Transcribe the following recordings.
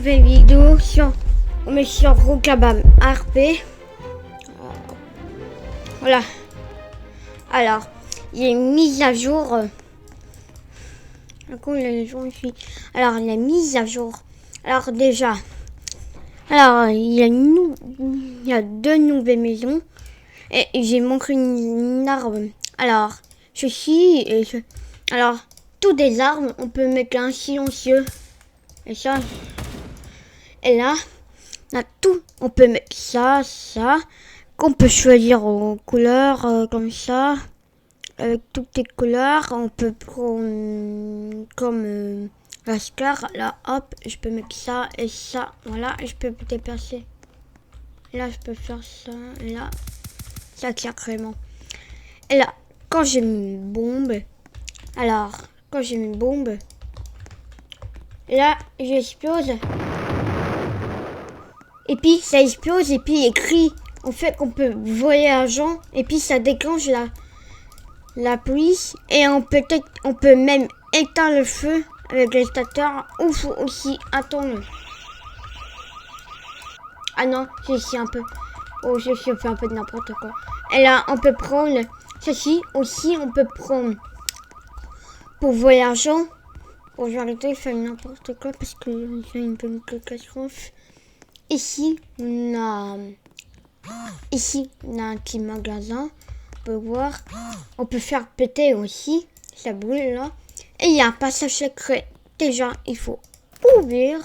nouvelle vidéo sur Rokabam RP. Voilà. Alors, il y a une mise à jour. Alors, la mise à jour. Alors déjà, il y a deux nouvelles maisons et j'ai manqué une arme. Alors, alors, toutes les armes, on peut mettre un silencieux. Et ça, et là, on a tout. On peut mettre ça, qu'on peut choisir en couleurs comme ça. Avec toutes les couleurs, on peut prendre comme la scar. Là, hop, je peux mettre ça et ça. Voilà, et je peux déplacer. Là, je peux faire ça. Et là, ça tire vraiment. Et là, quand j'ai mis une bombe, là, j'explose. Et puis, ça explose et puis il crie. En fait, qu'on peut voler l'argent et puis ça déclenche la police. Et on peut même éteindre le feu avec l'extincteur. Ou faut aussi attendre. Ah non, j'ai ici un peu. Oh, je fais un peu de n'importe quoi. Et là, on peut prendre ceci aussi. On peut prendre pour voler l'argent. Bon, je vais arrêter de faire n'importe quoi parce que j'ai une bonne catastrophe. Ici, on a un petit magasin. On peut voir. On peut faire péter aussi. Ça brûle là. Et il y a un passage secret. Déjà, il faut ouvrir.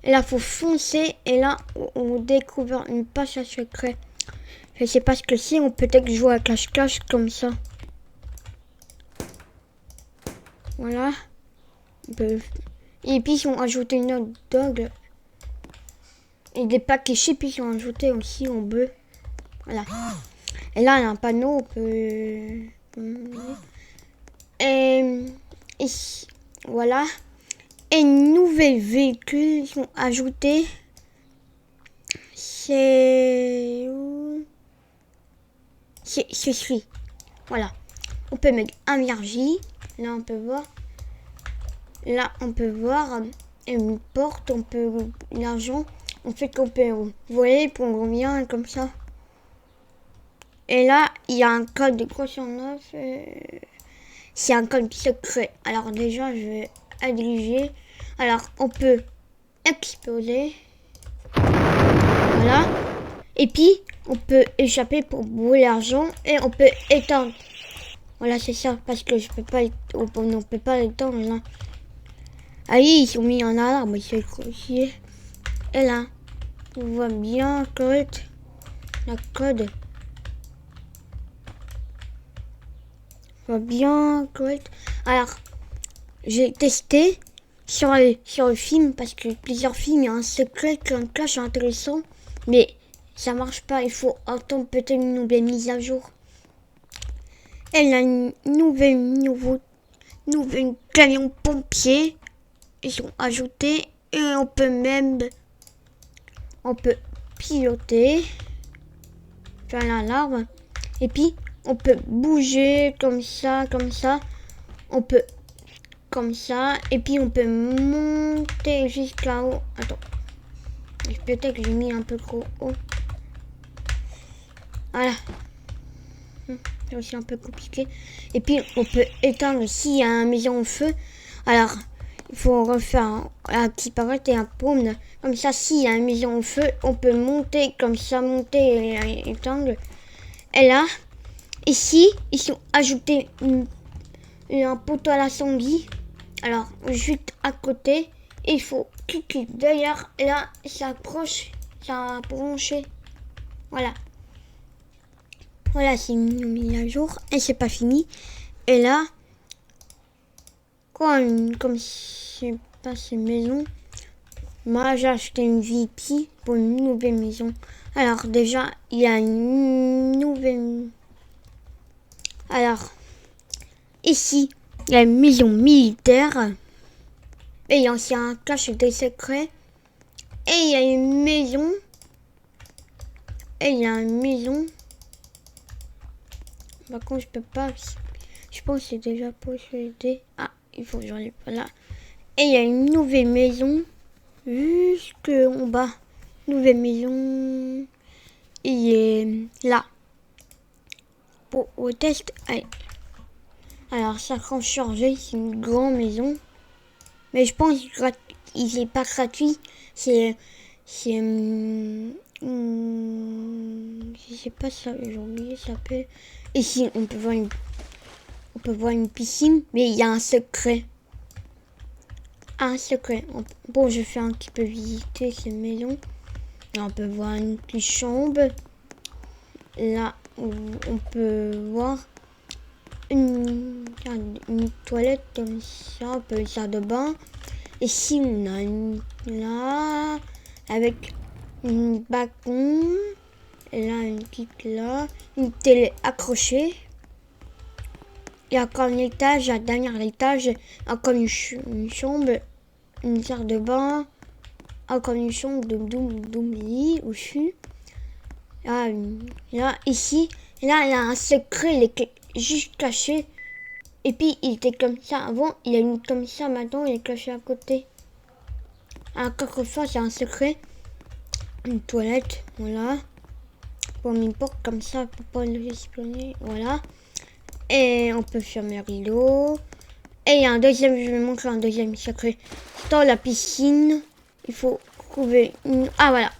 Et là, il faut foncer. Et là, on découvre une passage secret. Je sais pas ce que c'est. On peut peut-être jouer à cache-cache comme ça. Voilà. Et puis, ils ont ajouté une autre dog. Et des paquets chips, ils sont ajoutés aussi en bleu. Voilà. Et là, il y a un panneau. On peut... Et ici, voilà. Et une nouvelle véhicule sont ajoutés. C'est celui. Voilà. On peut mettre un virgile. Là, on peut voir. Là, on peut voir une porte. On peut l'argent. On fait qu'on peut voler pour on revient comme ça. Et là, il y a un code de 309. C'est un code secret. Alors déjà, je vais diriger. Alors, on peut exploser. Voilà. Et puis, on peut échapper pour brûler l'argent. Et on peut éteindre. Voilà, c'est ça. Parce que je peux pas... On peut pas éteindre là. Ah oui, ils ont mis en alarme. C'est grossier. Et là, on voit bien correct. La code. Bien correct. Alors, j'ai testé sur le film parce que plusieurs films, il y a un secret, un cache intéressant, mais ça marche pas. Il faut attendre peut-être une nouvelle mise à jour. Elle a une nouvelle camion pompier. Ils sont ajoutés et on peut piloter, faire l'alarme et puis on peut bouger comme ça. On peut comme ça. Et puis on peut monter jusqu'à haut. Attends. Peut-être que j'ai mis un peu trop haut. Voilà. C'est aussi un peu compliqué. Et puis on peut éteindre s'il y a une maison au feu. Alors, il faut refaire un petit paraît et un paume. Comme ça, s'il y a une maison au feu, on peut monter comme ça, monter et éteindre. Et là, ici, ils sont ajoutés un poteau à l'incendie. Alors, juste à côté, il faut cliquer derrière. Et là, ça approche, ça a branché. Voilà. Voilà, c'est une mise à jour. Et c'est pas fini. Et là, comme c'est pas ces maisons, moi j'ai acheté une VIP pour une nouvelle maison. Alors, déjà, il y a une nouvelle. Alors, ici, il y a une maison militaire. Et il y a aussi un cache des secrets. Et il y a une maison. Par contre, je peux pas. Je pense que c'est déjà possédé. Ah, il faut que j'enlève là. Et il y a une nouvelle maison. Juste en bas. Nouvelle maison. Il est là. Pour au test. Allez. Alors ça quand chargé, c'est une grande maison. Mais je pense qu'il n'est pas gratuit. C'est je sais pas ça, j'ai oublié ça s'appelle. Ici on peut voir une piscine, mais il y a un secret. Un secret. Bon, je fais un petit peu visiter cette maison. Là, on peut voir une petite chambre. Là où on peut voir une toilette comme ça, un peu salle de bain. Ici on a une là avec une balcon. Et là une petite là, une télé accrochée. Il y a encore un étage, à dernier étage, encore une chambre, une salle de bain, encore une chambre de lit au-dessus. Là, ici, là, il y a un secret, il est juste caché. Et puis, il était comme ça avant, il est mis comme ça, maintenant, il est caché à côté. Alors, quelquefois, c'est un secret. Une toilette, voilà. Pour une porte comme ça, pour pas le espionner, voilà. Et on peut fermer le rideau. Et il y a un deuxième, je vais montrer un deuxième secret. Dans la piscine, il faut trouver une... Ah voilà.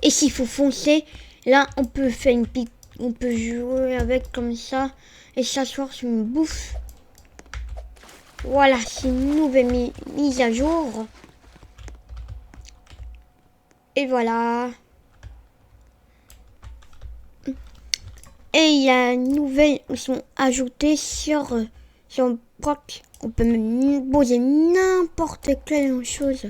Et s'il faut foncer, là on peut faire une pique. On peut jouer avec comme ça. Et s'asseoir sur une bouffe. Voilà, c'est une nouvelle mise à jour. Et voilà. Et il y a une nouvelle qui sont ajoutées sur Brock. On peut même poser n'importe quelle chose.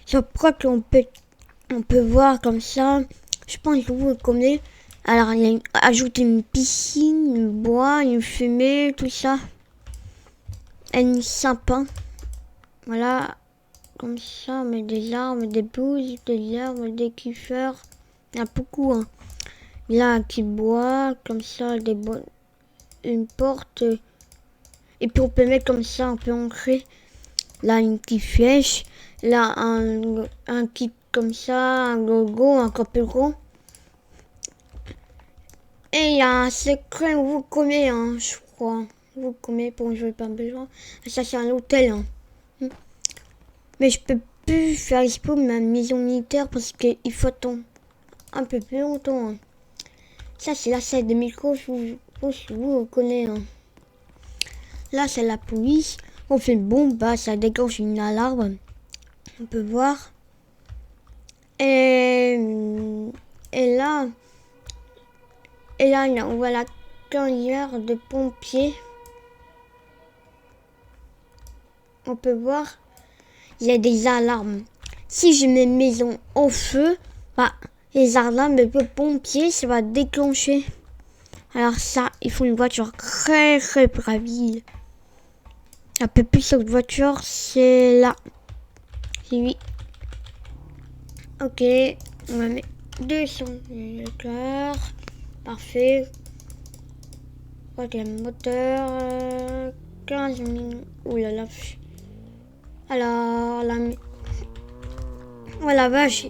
Sur Brock, on peut voir comme ça. Je pense que vous le connaissez. Alors, il y a ajouté une piscine, une bois, une fumée, tout ça. Et une sympa. Voilà. Comme ça, on met des arbres, des bouses, des arbres, des kiffeurs. Il y a beaucoup, hein. Là, un petit bois, comme ça, une porte. Et puis on peut mettre comme ça, on peut ancrer. Là, une petite flèche. Là, un kit comme ça, un logo, encore plus gros. Et il y a un secret, vous connaissez, hein, je crois. Vous connaissez, pour jouer pas besoin. Ça, c'est un hôtel, hein. Mais je peux plus faire expo ma maison militaire parce qu'il faut attendre un peu plus longtemps, hein. Ça, c'est la salle de micro, vous connaissez, hein. Là, c'est la police. On fait une bombe, bah, ça déclenche une alarme. On peut voir. Et là, on voit la carrière de pompiers. On peut voir. Il y a des alarmes. Si je mets maison au feu, bah, les alarmes de pompiers, ça va déclencher. Alors ça, il faut une voiture très très rapide. Un peu plus cette voiture, c'est là. C'est lui. Ok, on va mettre 200 cœur. Parfait. Ok, moteur. 15 minutes. Ouh là là. Alors, voilà, vache.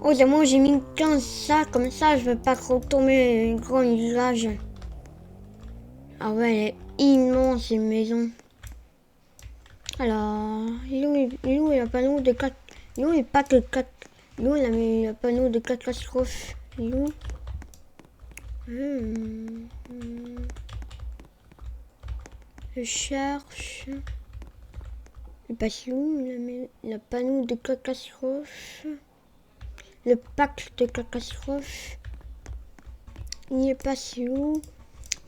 Oh, moi j'ai mis 15 ça, comme ça, je veux pas trop tomber un grand nuage. Ah ouais, elle est immense, cette maison. Alors, il y a un panneau de 4. Il n'y a pas que 4. Il y a un panneau de catastrophe. Je cherche. Il passe où le panneau de catastrophe. Le pack de catastrophe. Il est passé où?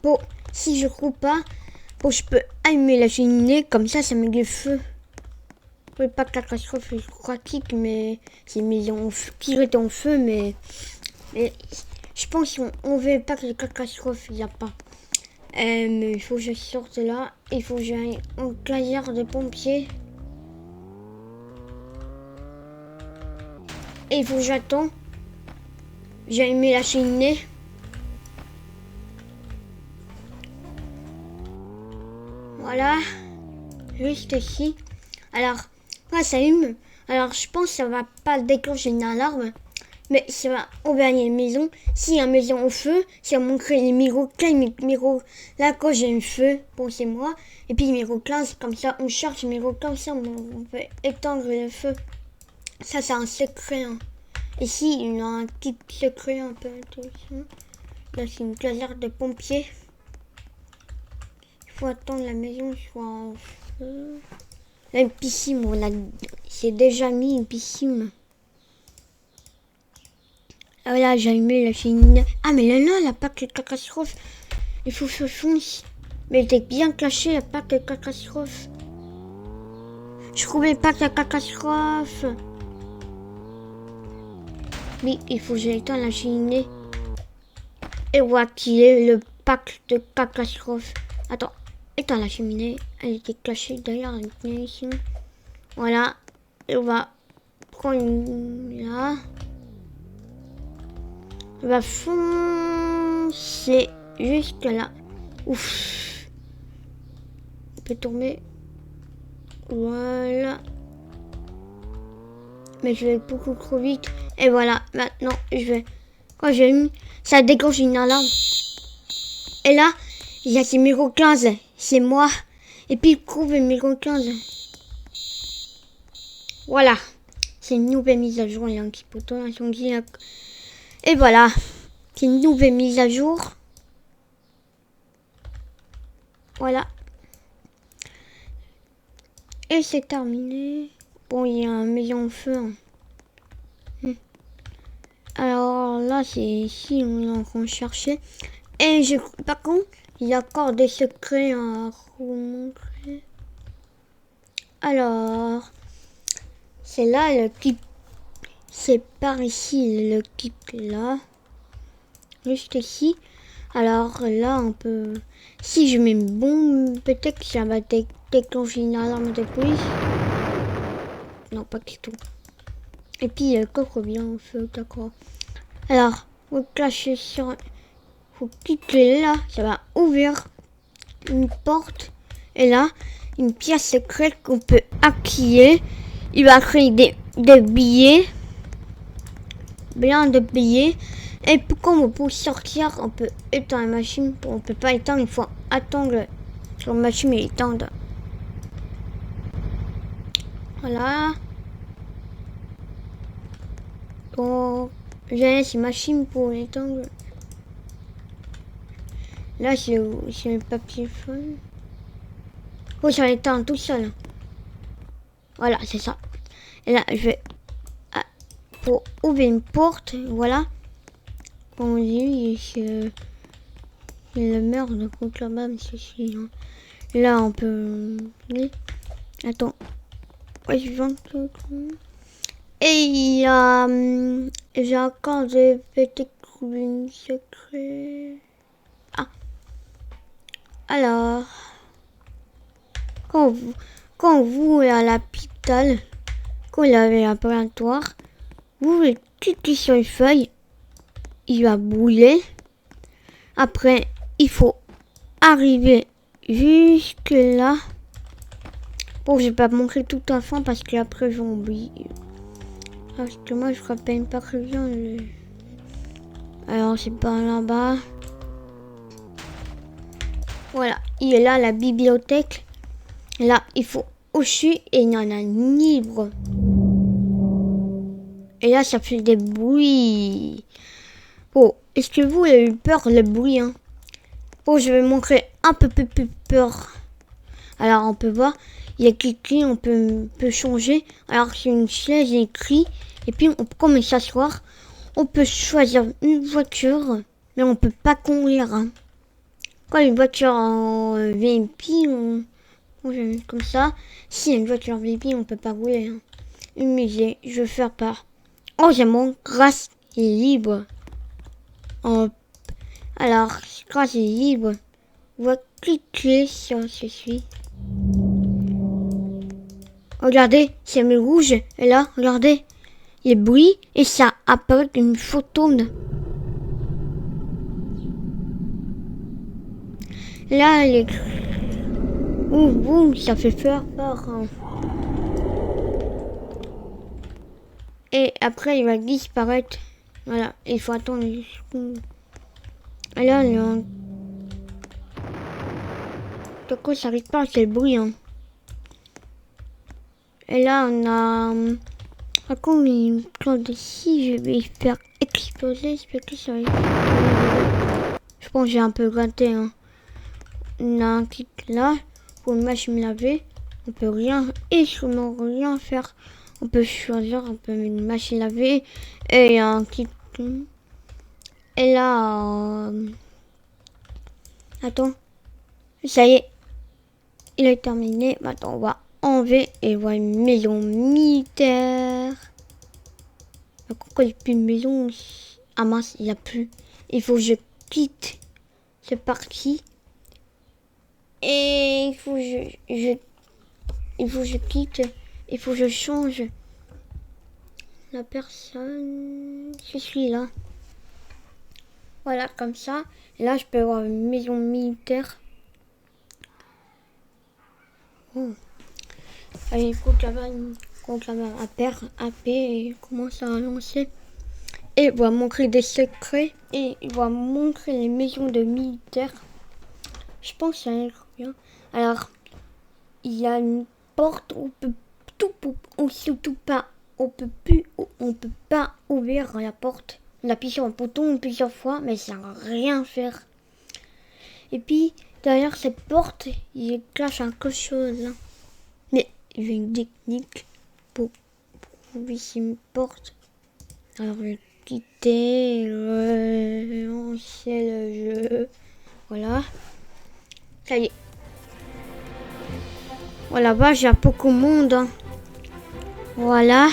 Bon, si je trouve pas, bon, je peux allumer la cheminée, comme ça met du feu. Oui, pas de catastrophe, c'est pratique, mais c'est mis en tiré en feu, mais je pense qu'on veut pas que les catastrophes, il n'y a pas. Mais il faut que je sorte là, il faut que j'aille en carrière de pompiers. Et il faut que j'attends. J'ai allumé la cheminée. Voilà, juste ici. Alors, ça s'allume. Alors, je pense que ça va pas déclencher une alarme. Mais ça va ouvrir les maisons. S'il y a une maison au feu, ça va montrer les numéros 15, numéro là quand j'ai un feu, pensez-moi. Et puis numéro 15, comme ça on cherche numéro 15, ça on peut éteindre le feu. Ça c'est un secret. Hein. Ici il y a un petit secret un peu intéressant. Là c'est une caserne de pompiers. Il faut attendre la maison soit en feu. Là une piscine, on a c'est déjà mis une piscine. Ah là, j'ai allumé la chaîne. Ah, mais là, la plaque de catastrophe. Il faut que je fonce. Mais elle était bien cachée, la plaque de catastrophe. Je trouvais pas de catastrophe. Oui, il faut que j'éteins la cheminée. Et voilà qui est le pack de catastrophe. Attends, éteins la cheminée. Elle était cachée derrière la ici. Voilà. Et on va prendre une là. On va foncer jusqu'à là. Ouf. On peut tomber. Voilà. Mais je vais beaucoup trop vite. Et voilà. Maintenant, je vais... Quand j'ai mis... Ça déclenche une alarme. Et là, il y a ce numéro 15. C'est moi. Et puis, il trouve le numéro 15. Voilà. C'est une nouvelle mise à jour. Il y a un petit poteau. Et voilà. C'est une nouvelle mise à jour. Voilà. Et c'est terminé. Bon, il y a un maison en feu. Alors là, c'est ici, on est en train de chercher. Et par contre, il y a encore des secrets à vous montrer. Alors, c'est là le kit. C'est par ici le kit là. Juste ici. Alors là, on peut... Si je mets une bombe, peut-être que ça va déclencher une alarme de police. Non, pas du tout. Et puis, le coffre bien au feu, d'accord. Alors, vous clashez sur... Vous cliquez là, ça va ouvrir une porte. Et là, une pièce secrète qu'on peut activer. Il va créer des billets. Bien de billets. Et pour sortir, on peut éteindre la machine. On peut pas éteindre, il faut attendre que la machine est éteinte. Voilà. Donc, j'ai ces machines pour éteindre. Là, c'est le papier feuille. Oh, ça éteint tout seul. Voilà, c'est ça. Et là, je vais... pour ouvrir une porte, voilà. Comme on dit, c'est le meurtre de contre là-bas, mais c'est ici. Hein. Là, on peut... Attends. Ouais, je viens de... Et il y a... J'ai encore des petits coups secrets. Ah. Alors... Quand vous à l'hôpital, quand vous avez un laboratoire, vous cliquez sur une feuille, il va brûler. Après, il faut arriver jusque là. Bon, je vais pas montrer tout à fond parce que après j'ai oublié. Parce que moi, je rappelle pas très bien. Alors, c'est par là-bas. Voilà, il est là, la bibliothèque. Là, il faut au-dessus et il y en a un livre. Et là, ça fait des bruits. Oh, est-ce que vous avez eu peur le bruit hein? Oh, je vais montrer un peu plus peur. Alors, on peut voir, il y a quelqu'un, on peut changer. Alors, c'est une chaise écrit. Et puis, comme s'asseoir, on peut choisir une voiture. Mais on peut pas conduire. Hein. Quand une voiture en VIP, comme ça. Si y a une voiture VIP, on peut pas rouler. Hein. Une musée, je vais faire part. Oh, j'ai mon grâce est libre. Alors, grâce est libre. On va cliquer sur ceci. Regardez, c'est mis rouge. Et là, regardez, il brille et ça apparaît une photo. Là, elle est... Ouh, ça fait peur. Hein. Et après, il va disparaître. Voilà, il faut attendre une seconde. Et là, le... De quoi ça arrive pas, c'est le bruit. Hein. Et là, on a... Par contre, une plante ici, je vais faire exploser. J'espère que ça va exploser. Je pense que j'ai un peu gratté. Hein. On a un clic là pour une machine laver. On peut rien, extrêmement rien faire. On peut choisir, on peut mettre une machine laver et un clic. Et là, attends, ça y est, il est terminé. Maintenant, on va enlever et voir une maison militaire. Pourquoi il n'y a plus de maison? Ah mince, il n'y a plus. Il faut que je quitte. C'est parti. Et il faut que je quitte. Il faut que je change la personne. Je suis là. Voilà, comme ça. Et là, je peux avoir une maison militaire. Oh. Allez, il faut que j'avais un père AP et commence à lancer. Et il va montrer des secrets. Et il va montrer les maisons de militaires. Je pense que ça a l'air bien. Alors, il y a une porte où on peut pas ouvrir la porte. On appuie sur un bouton plusieurs fois, mais ça ne va rien faire. Et puis, derrière cette porte, il cache quelque chose. Mais il y a une technique pour ouvrir une porte. Alors, je vais quitter, lancer le jeu. Voilà. Ça y est. Voilà, bas, il y a beaucoup de monde. Hein. Voilà.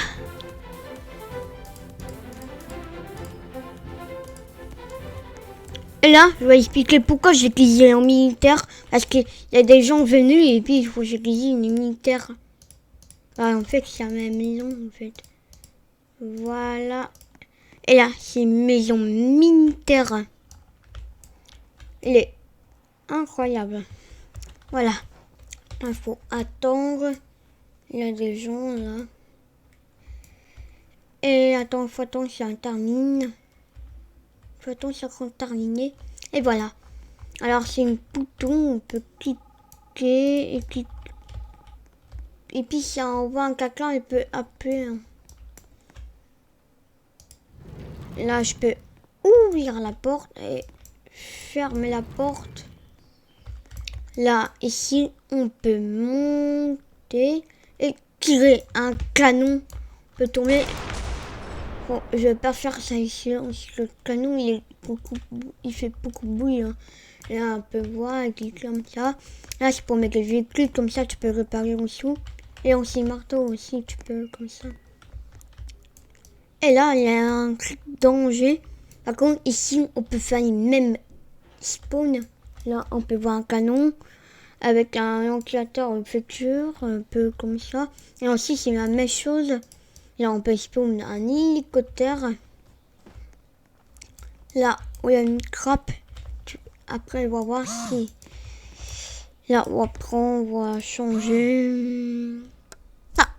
Et là, je vais expliquer pourquoi j'ai utilisé en militaire. Parce qu'il y a des gens venus et puis il faut que j'utilise une militaire. Ah, en fait, c'est la même maison, en fait. Voilà. Et là, c'est une maison militaire. Elle est incroyable. Voilà. Il faut attendre. Il y a des gens là. Et attends, il faut attendre que ça termine. Il faut attendre que ça soit terminé. Et voilà. Alors, c'est un bouton. On peut cliquer et cliquer. Et puis, si on voit un caca, il peut appeler. Là, je peux ouvrir la porte et fermer la porte. Là, ici, on peut monter et tirer un canon. On peut tomber. Bon, je vais pas faire ça ici. Le canon, il fait beaucoup de bruit. Hein. Là, on peut voir, cliquer comme ça. Là, c'est pour mettre les véhicules. Comme ça, tu peux réparer en dessous. Et aussi, marteau aussi, tu peux comme ça. Et là, il y a un clic danger. Par contre, ici, on peut faire une même spawn. Là, on peut voir un canon avec un ventilateur au futur, un peu comme ça. Et ensuite, c'est la même chose. Là, on peut spawn un hélicoptère. Là, où il y a une trappe. Après, on va voir si... Là, on va prendre, on va changer. Ah,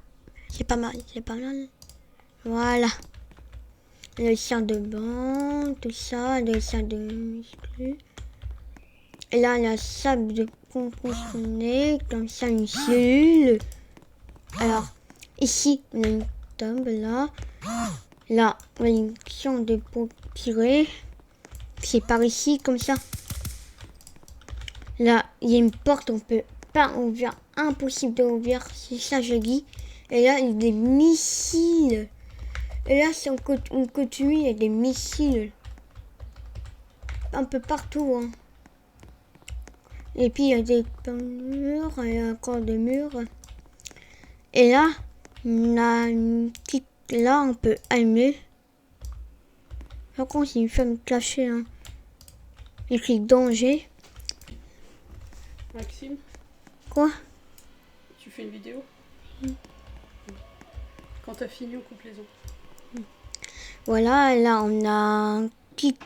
c'est pas mal, c'est pas mal. Voilà. Le salle de bain, tout ça, le salle de muscu. Et là, la salle de construire, comme ça, une cellule. Alors, ici, on a une table, là. Là, on a une chambre pour tirer. C'est par ici, comme ça. Là, il y a une porte, on peut pas ouvrir. Impossible de ouvrir, c'est ça, je dis. Et là, il y a des missiles. Et là, si on continue, il y a des missiles. Un peu partout. Hein. Et puis, il y a des murs, il y a encore des murs. Et là, on a une petite... Là, on peut allumer. Par contre, c'est une femme cachée. Hein. Écrit danger. Maxime, Quoi? tu fais une vidéo? Quand t'as fini, on coupe les os. Voilà, là, on a un kit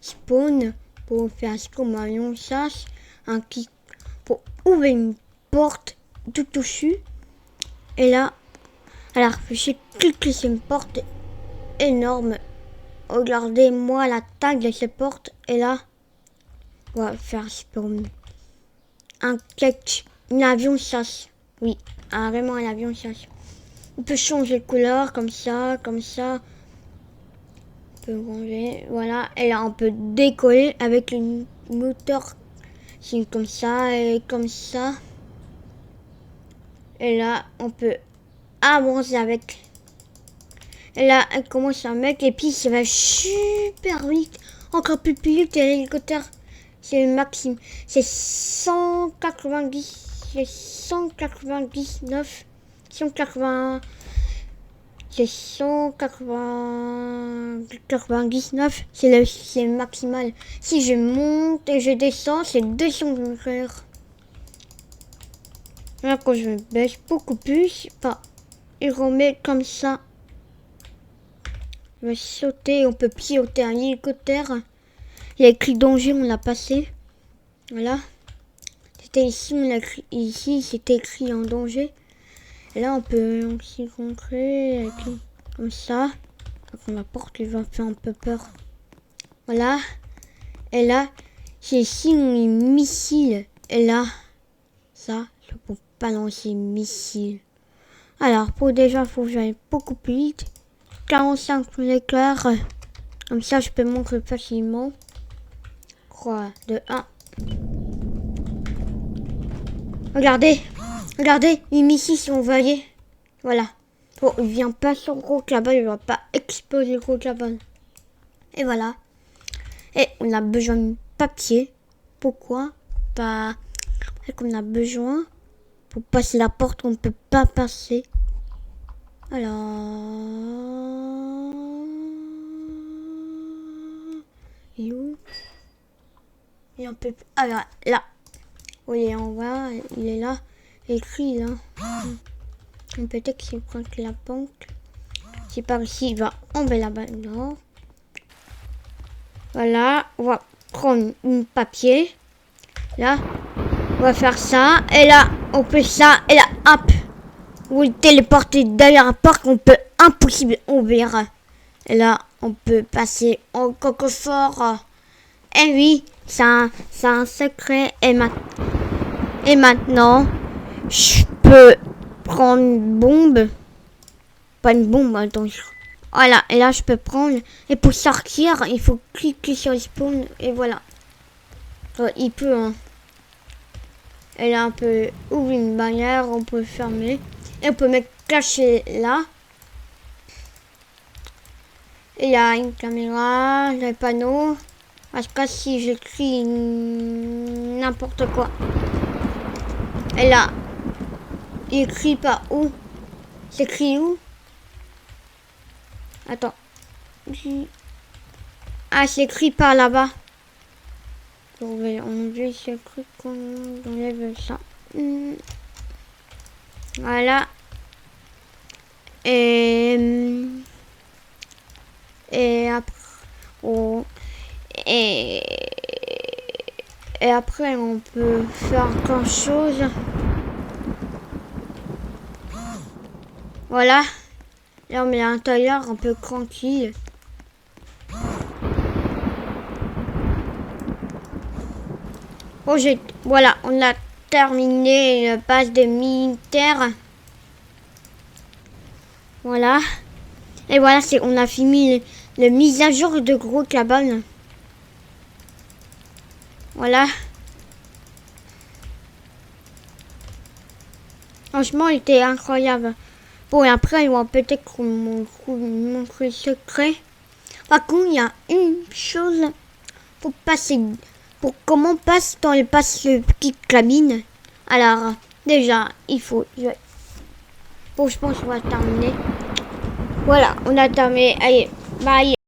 spawn pour faire ce qu'on a un chasse. Un kit pour ouvrir une porte tout dessus. Et là, Alors, je clique sur une porte énorme. Regardez-moi la taille de cette porte. Et là, on va faire un avion chasse. Oui, vraiment un avion chasse. On peut changer de couleur comme ça, comme ça. On peut ranger, voilà. Et là, on peut décoller avec le moteur. C'est comme ça et comme ça. Et là, on peut avancer avec. Et là, elle commence à mettre. Et puis, ça va super vite. Encore plus vite que l'hélicoptère. C'est le maximum. C'est 190. C'est 199. 180. C'est 199. C'est le maximal. Si je monte et je descends, c'est 200 km/h. Là, quand je baisse beaucoup plus, bah, il remet comme ça. On va sauter, on peut piloter un hélicoptère. Il y a écrit danger, on l'a passé. Voilà. C'était ici, on l'a écrit ici, c'était écrit en danger. Et là, on peut aussi rentrer comme ça. Donc, la porte, il va faire un peu peur. Voilà. Et là, c'est ici, on est missile. Et là, ça, c'est pour balancer missile. Alors, pour déjà, il faut que j'aille beaucoup plus vite. 45 éclairs. Comme ça, je peux montrer facilement. 3, 2, 1. Regardez. Regardez, les missiles sont envoyés. Voilà. Bon, il vient pas sur le gros cabane, il va pas exploser le gros cabane. Et voilà. Et on a besoin de papier. Pourquoi? Bah, qu'on a besoin pour passer la porte, on ne peut pas passer. Alors, il est où? Et on peut. Alors là, où il est en bas, il est là, écrit là. Peut-être qu'il prend la banque. C'est par ici, il va enlever la banque. Voilà, on va prendre un papier. Là, on va faire ça. Et là, on fait ça. Et là, hop. Vous le téléportez derrière la porte. On peut impossible ouvrir. Et là, on peut passer en coffre-fort. Et oui, c'est un secret. Et maintenant, je peux prendre une bombe. Pas une bombe, attends. Voilà, et là je peux prendre. Et pour sortir, il faut cliquer sur le spawn. Et voilà. Il peut, hein. Et là, on peut ouvrir une barrière, on peut fermer. Et on peut mettre caché là. Et il y a une caméra, des panneaux. Parce que si j'écris n'importe quoi. Et là, il écrit pas où. C'est écrit où? Attends. Ah, c'est écrit par là-bas. On va enlever ce truc, on enlève ça. Voilà. Et après, et après, on peut faire quelque chose. Voilà. Là, on met à l'intérieur un peu tranquille. Oh, voilà, on a terminé la base de militaires. Voilà. Et voilà, on a fini le mise à jour de gros cabane. Voilà. Franchement, il était incroyable. Bon, et après, on va peut-être montrer le secret. Par contre, il y a une chose pour passer. Pour comment on passe dans le petite cabine. Alors, déjà, il faut. Bon, je pense qu'on va terminer. Voilà, on a terminé. Allez, bye.